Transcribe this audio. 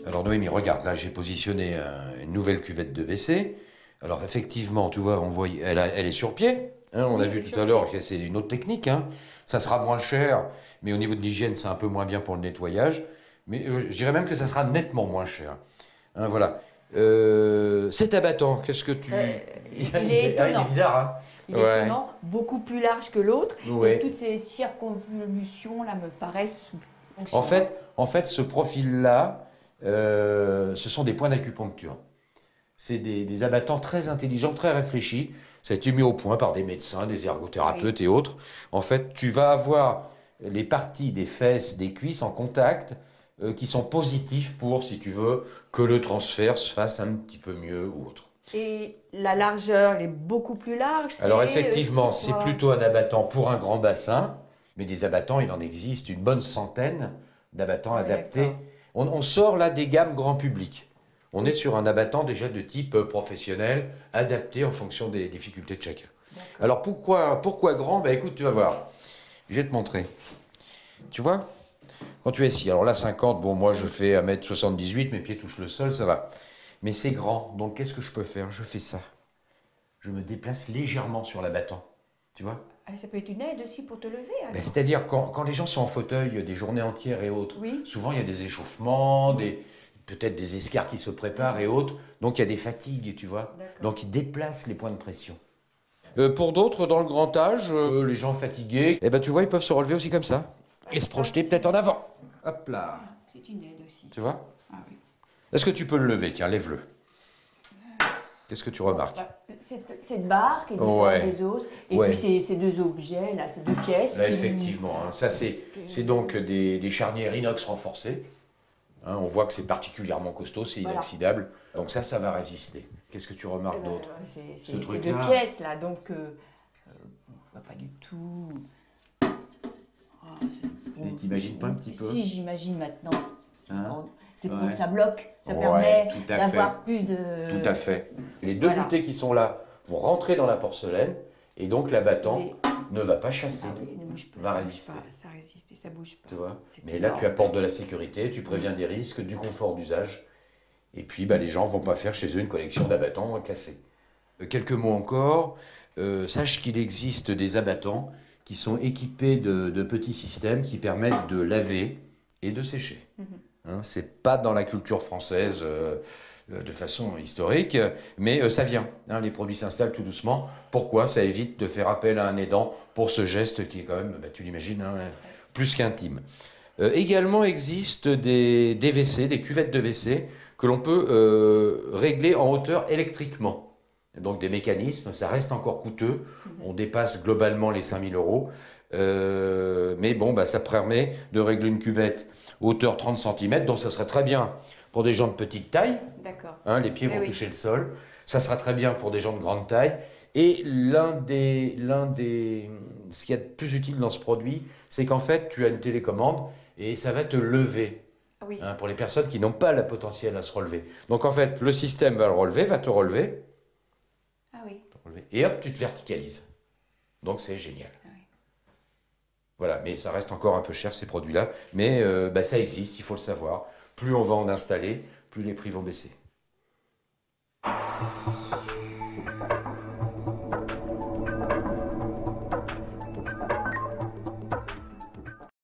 Alors Noémie, regarde, là j'ai positionné une nouvelle cuvette de WC. Alors effectivement, tu vois, elle est sur pied. Hein, on a vu tout à l'heure que c'est une autre technique. Hein. Ça sera moins cher, mais au niveau de l'hygiène, c'est un peu moins bien pour le nettoyage. Mais je dirais même que ça sera nettement moins cher. Hein, voilà. Cet abattant, qu'est-ce que tu... Il est étonnant. il est bizarre, hein. Il est étonnant, beaucoup plus large que l'autre. Ouais. Et toutes ces circonvolutions-là me paraissent fonctionnelles. En fait, ce profil-là, ce sont des points d'acupuncture. C'est des abattants très intelligents, très réfléchis. Ça a été mis au point par des médecins, des ergothérapeutes et autres. En fait, tu vas avoir les parties des fesses, des cuisses en contact qui sont positifs pour, si tu veux, que le transfert se fasse un petit peu mieux ou autre. Et la largeur, elle est beaucoup plus large. Alors effectivement, c'est plutôt un abattant pour un grand bassin, mais des abattants, il en existe une bonne centaine d'abattants adaptés. On sort là des gammes grand public. On est sur un abattant déjà de type professionnel, adapté en fonction des difficultés de chacun. Alors pourquoi grand? Ben écoute, tu vas voir. Je vais te montrer. Tu vois? Quand tu es ici, alors là 50, bon moi je fais 1m78, mes pieds touchent le sol, ça va. Mais c'est grand, donc qu'est-ce que je peux faire? Je fais ça. Je me déplace légèrement sur l'abattant. Tu vois? Ça peut être une aide aussi pour te lever. Ben, c'est-à-dire quand les gens sont en fauteuil des journées entières et autres, souvent il y a des échauffements, peut-être des escarres qui se préparent et autres, donc il y a des fatigues, tu vois. Donc ils déplacent les points de pression. Pour d'autres, dans le grand âge, les gens fatigués, eh ben, tu vois, ils peuvent se relever aussi comme ça et se projeter peut-être en avant. Hop là. C'est une aide aussi. Tu vois? Ah oui. Est-ce que tu peux le lever? Tiens, lève-le. Qu'est-ce que tu remarques? Cette barre qui est différente des autres, et puis ces deux objets, là, ces deux pièces. Là, effectivement, hein, ça c'est donc des charnières inox renforcées. Hein, on voit que c'est particulièrement costaud, c'est inoxydable. Donc ça va résister. Qu'est-ce que tu remarques d'autre? C'est ces deux pièces, là, donc pas du tout... T'imagines pas un petit peu? Si, j'imagine maintenant. Hein? Ça bloque, ça permet d'avoir plus de... Tout à fait. Les deux butées qui sont là vont rentrer dans la porcelaine et donc l'abattant ne va pas chasser, va résister. Ça résiste et ça bouge pas. Tu vois? Mais là tu apportes de la sécurité, tu préviens des risques, du confort d'usage et puis les gens ne vont pas faire chez eux une collection d'abattants cassés. Quelques mots encore, sache qu'il existe des abattants qui sont équipés de petits systèmes qui permettent de laver et de sécher. Hein, c'est pas dans la culture française de façon historique, mais ça vient. Hein, les produits s'installent tout doucement. Pourquoi? Ça évite de faire appel à un aidant pour ce geste qui est quand même, tu l'imagines, hein, plus qu'intime. Également existent des WC, des cuvettes de WC que l'on peut régler en hauteur électriquement. Donc des mécanismes, ça reste encore coûteux. On dépasse globalement les 5 000 €. Mais bon, ça permet de régler une cuvette hauteur 30 cm, donc ça serait très bien pour des gens de petite taille. Hein, les pieds vont toucher le sol. Ça sera très bien pour des gens de grande taille. Et ce qu'il y a de plus utile dans ce produit, c'est qu'en fait, tu as une télécommande et ça va te lever. Hein, pour les personnes qui n'ont pas le potentiel à se relever. Donc en fait, le système va le relever, va te relever. Et hop, tu te verticalises. Donc c'est génial. Voilà, mais ça reste encore un peu cher ces produits-là. Mais ça existe, il faut le savoir. Plus on va en installer, plus les prix vont baisser.